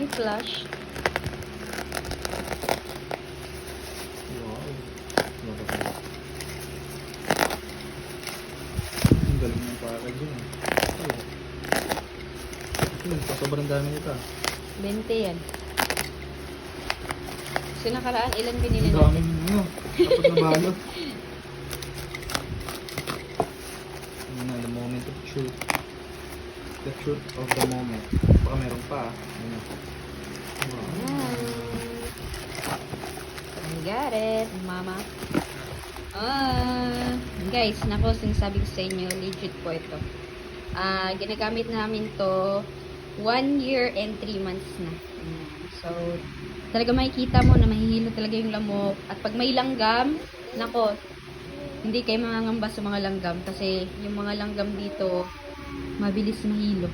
may flash. Wow. Ang galing ng package yun. Sobrang dami nito. 20 yan. So nakaraan, ilan binili Ang natin? dami nyo. Dapat na balo. Ano na, the moment of truth. The truth of the moment. Baka meron pa. Ano. Wow. I got it, mama. Guys, nako, sinasabi ko sa inyo, legit po ito. Ginagamit namin to 1 year and 3 months na. So, talaga makikita mo na mahihilo talaga yung lamok. At pag may langgam, nako, hindi kayo mangangamba sa mga langgam kasi yung mga langgam dito, mabilis mahilo.